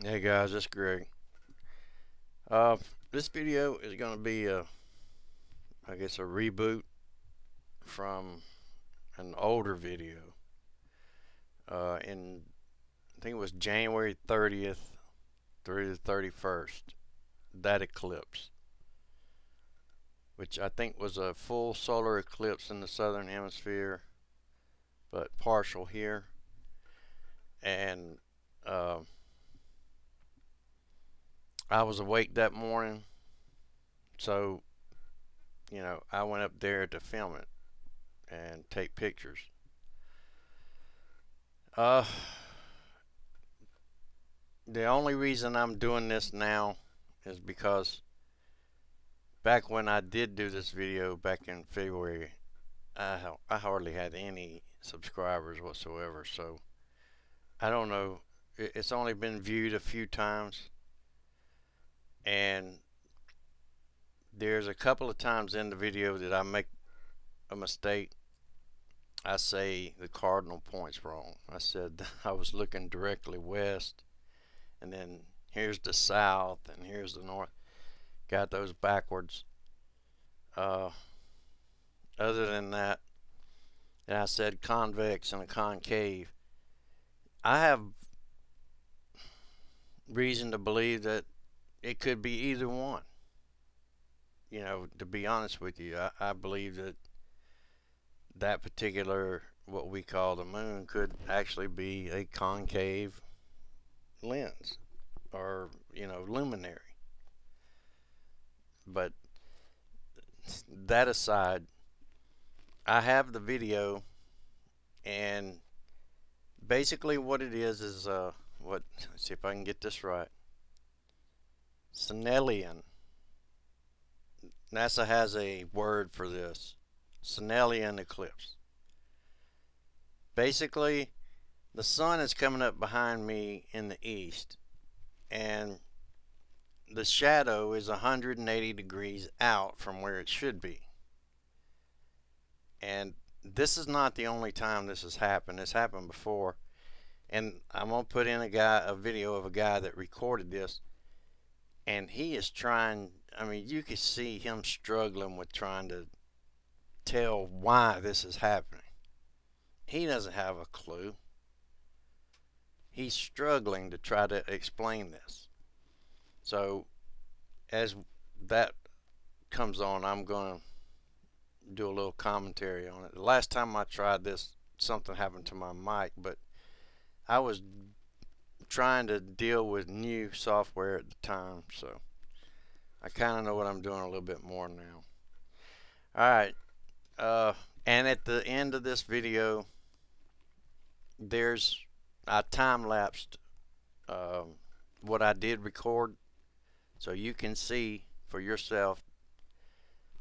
Hey guys, it's Greg. Uh, this video is going to be I guess, a reboot from an older video. In I think it was January 30th through the 31st. That eclipse, which I think was a full solar eclipse in the southern hemisphere, but partial here. And I was awake that morning, so I went up there to film it and take pictures. Uh, the only reason I'm doing this now is because back when I did do this video back in February, I hardly had any subscribers whatsoever. So I don't know. It's only been viewed a few times, and there's a couple of times in the video that I make a mistake. I say the cardinal point's wrong. I said I was looking directly west, and then here's the south, and here's the north. Got those backwards. Other than that, and I said convex and a concave. I have reason to believe that it could be either one. To be honest with you, I believe that that particular, what we call the moon, could actually be a concave lens or, luminary. But that aside, I have the video, and basically what it is let's see if I can get this right. Snellian. NASA has a word for this. Snellian eclipse. Basically, the sun is coming up behind me in the east, and the shadow is 180 degrees out from where it should be. And this is not the only time this has happened. It's happened before. And I'm going to put in a video of a guy that recorded this. And he is trying, you can see him struggling with trying to tell why this is happening. He doesn't have a clue. He's struggling to try to explain this. So as that comes on, I'm going to do a little commentary on it. The last time I tried this, something happened to my mic, but I was trying to deal with new software at the time, so I kind of know what I'm doing a little bit more now. Alright, and at the end of this video, I time-lapsed what I did record, so you can see for yourself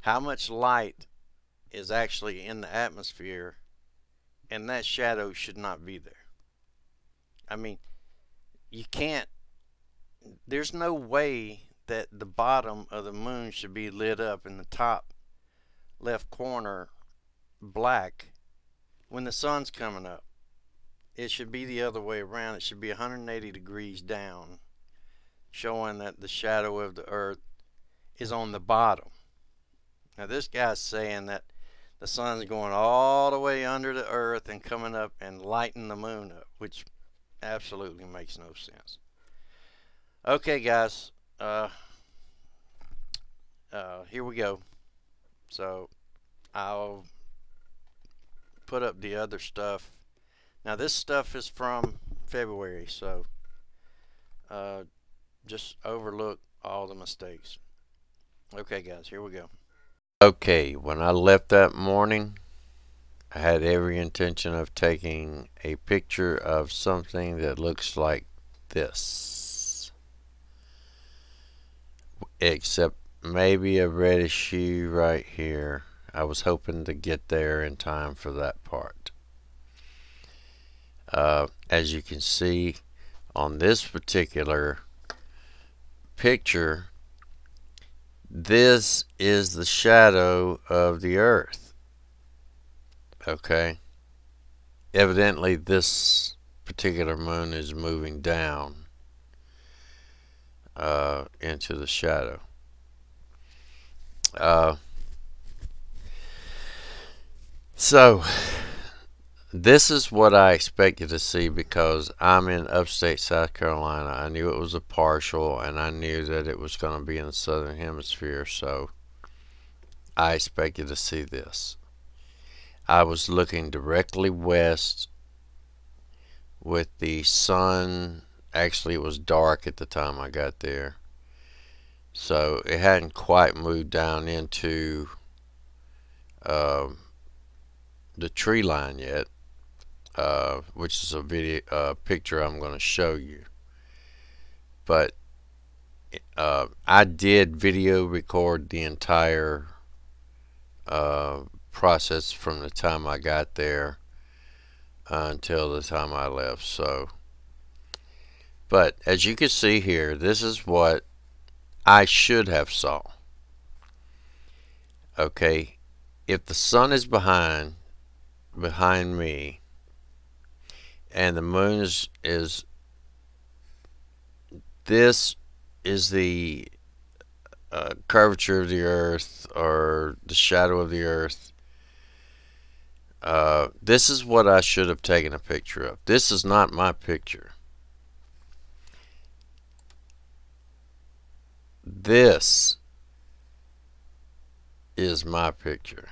how much light is actually in the atmosphere, and that shadow should not be there. You can't, there's no way that the bottom of the moon should be lit up in the top left corner black when the sun's coming up. It should be the other way around. It should be 180 degrees down, showing that the shadow of the earth is on the bottom. Now this guy's saying that the sun's going all the way under the earth and coming up and lighting the moon up, which absolutely makes no sense. Okay guys, here we go. So I'll put up the other stuff. Now this stuff is from February, so just overlook all the mistakes. Okay guys, here we go. Okay, when I left that morning, I had every intention of taking a picture of something that looks like this, except maybe a reddish hue right here. I was hoping to get there in time for that part. As you can see on this particular picture, this is the shadow of the earth. Okay, evidently this particular moon is moving down, into the shadow. Uh, so this is what I expected to see because I'm in upstate South Carolina. I knew it was a partial, and I knew that it was going to be in the southern hemisphere, so I expected to see this. I was looking directly west with the sun. Actually, it was dark at the time I got there, so it hadn't quite moved down into um, the tree line yet. Which is a picture I'm going to show you. But I did video record the entire process from the time I got there until the time I left. So, but as you can see here, this is what I should have saw. Okay, if the sun is behind me, and the moon is this is the curvature of the earth, or the shadow of the earth. This is what I should have taken a picture of. This is not my picture. This is my picture.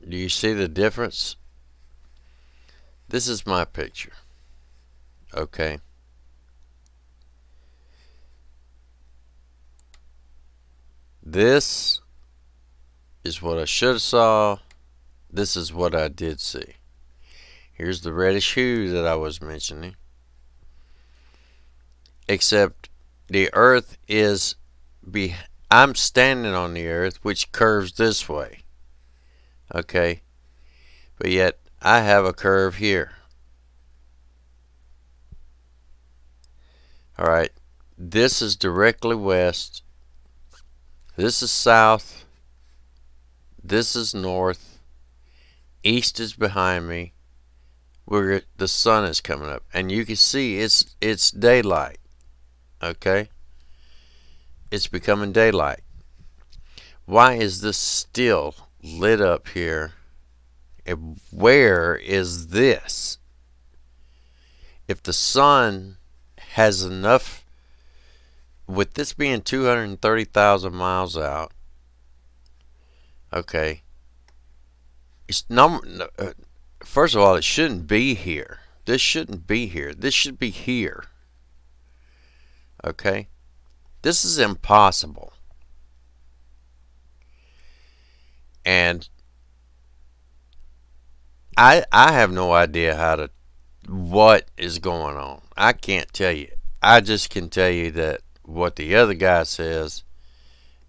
Do you see the difference? This is my picture. Okay. This is what I should have saw. This is what I did see. Here's the reddish hue that I was mentioning. Except the earth is I'm standing on the earth, which curves this way. Okay. But yet I have a curve here. Alright. This is directly west. This is south. This is north. East is behind me, where the sun is coming up, and you can see it's daylight. Okay, it's becoming daylight. Why is this still lit up here? And where is this? If the sun has enough, with this being 230,000 miles out, okay, first of all, it shouldn't be here. This shouldn't be here. This should be here. Okay? This is impossible. And I have no idea what is going on. I can't tell you. I just can tell you that what the other guy says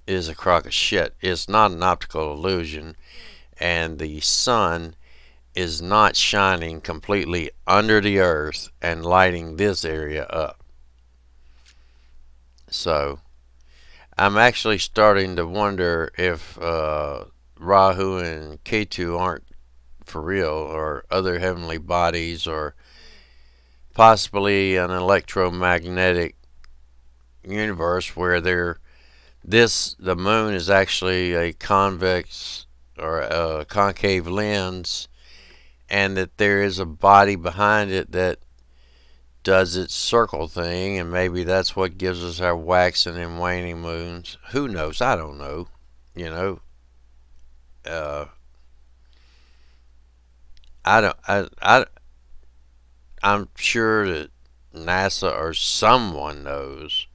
is a crock of shit. It's not an optical illusion, and the sun is not shining completely under the earth and lighting this area up. So I'm actually starting to wonder if Rahu and Ketu aren't for real, or other heavenly bodies, or possibly an electromagnetic universe where the moon is actually a convex or a concave lens, and that there is a body behind it that does its circle thing, and maybe that's what gives us our waxing and waning moons. Who knows? I don't know. You know, I'm sure that NASA or someone knows.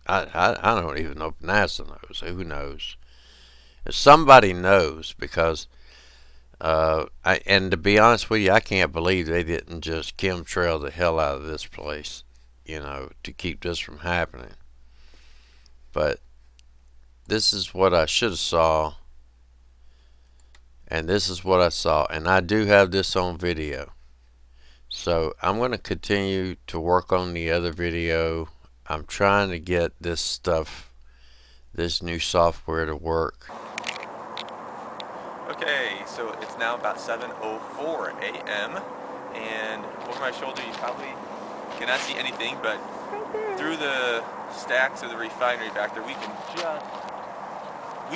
I don't even know if NASA knows. Who knows? Somebody knows, because and to be honest with you, I can't believe they didn't just chemtrail the hell out of this place, you know, to keep this from happening. But this is what I should have saw, and this is what I saw, and I do have this on video. So I'm going to continue to work on the other video. I'm trying to get this stuff this new software to work. Okay, so it's now about 7:04 a.m. and over my shoulder you probably cannot see anything, but through the stacks of the refinery back there we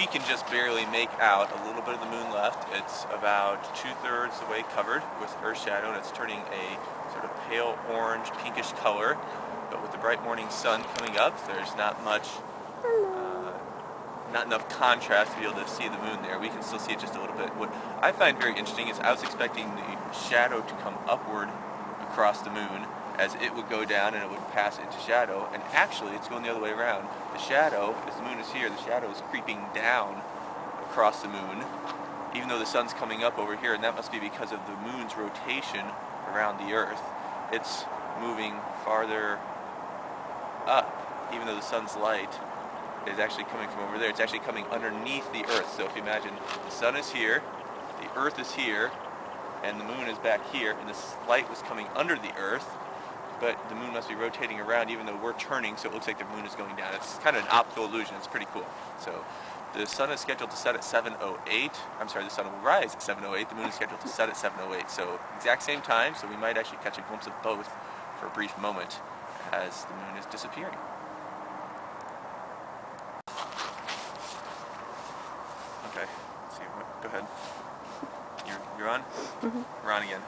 can just barely make out a little bit of the moon left. It's about 2/3 the way covered with Earth shadow, and it's turning a sort of pale orange pinkish color, but with the bright morning sun coming up there's not enough contrast to be able to see the moon there. We can still see it just a little bit. What I find very interesting is I was expecting the shadow to come upward across the moon as it would go down and it would pass into shadow, and actually it's going the other way around. The shadow, as the moon is here, the shadow is creeping down across the moon, even though the sun's coming up over here, and that must be because of the moon's rotation around the Earth. It's moving farther up, even though the sun's light is actually coming from over there. It's actually coming underneath the Earth. So if you imagine, the sun is here, the Earth is here, and the moon is back here, and this light was coming under the Earth, but the moon must be rotating around even though we're turning, so it looks like the moon is going down. It's kind of an optical illusion. It's pretty cool. So the sun is scheduled to set at 7:08. I'm sorry, the sun will rise at 7:08. The moon is scheduled to set at 7:08. So exact same time, so we might actually catch a glimpse of both for a brief moment as the moon is disappearing. Okay, let's see, go ahead. You're on? Mm-hmm. We're on again.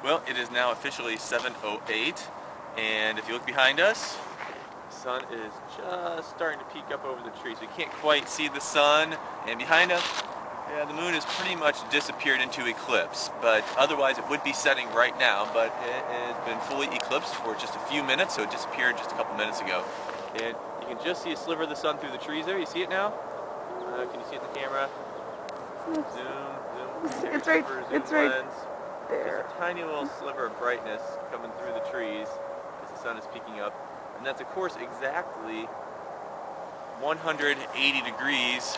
Well, it is now officially 7:08, and if you look behind us, the sun is just starting to peek up over the trees. We can't quite see the sun, and behind us, yeah, the moon has pretty much disappeared into eclipse, but otherwise it would be setting right now, but it has been fully eclipsed for just a few minutes, so it disappeared just a couple minutes ago. And you can just see a sliver of the sun through the trees there. You see it now? Can you see it in the camera? Zoom. It's right there. Just a tiny little sliver of brightness coming through the trees as the sun is peeking up. And that's, of course, exactly 180 degrees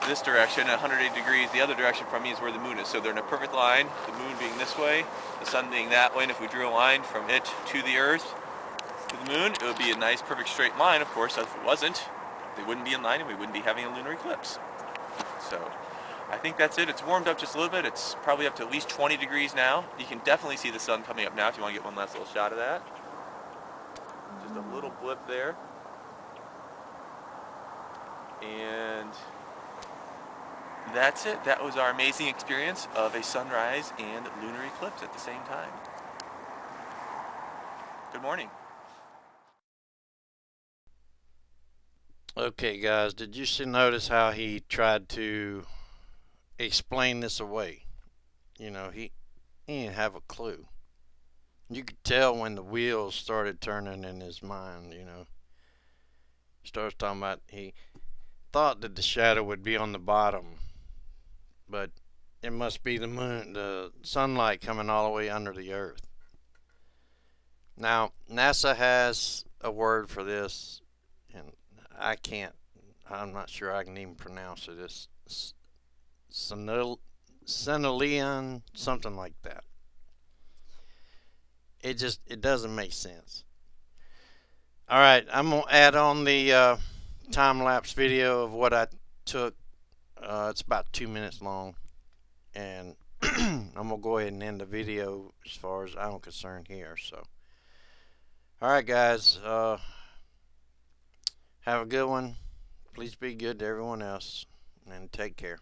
this direction, 180 degrees the other direction from me is where the moon is. So they're in a perfect line, the moon being this way, the sun being that way, and if we drew a line from it to the Earth, to the moon, it would be a nice perfect straight line. Of course, if it wasn't, they wouldn't be in line and we wouldn't be having a lunar eclipse. So I think that's it. It's warmed up just a little bit. It's probably up to at least 20 degrees now. You can definitely see the sun coming up now if you want to get one last little shot of that. Just a little blip there. And that's it. That was our amazing experience of a sunrise and lunar eclipse at the same time. Good morning. Okay, guys, did you notice how he tried to explain this away? You know, he didn't have a clue. You could tell when the wheels started turning in his mind, you know. He starts talking about he thought that the shadow would be on the bottom, but it must be the moon, the sunlight coming all the way under the Earth. Now, NASA has a word for this, and I'm not sure I can even pronounce it. It's Senalian, something like that. It doesn't make sense. Alright, I'm going to add on the time-lapse video of what I took. It's about 2 minutes long, and I'm going to go ahead and end the video as far as I'm concerned here. So, alright guys, have a good one. Please be good to everyone else, and take care.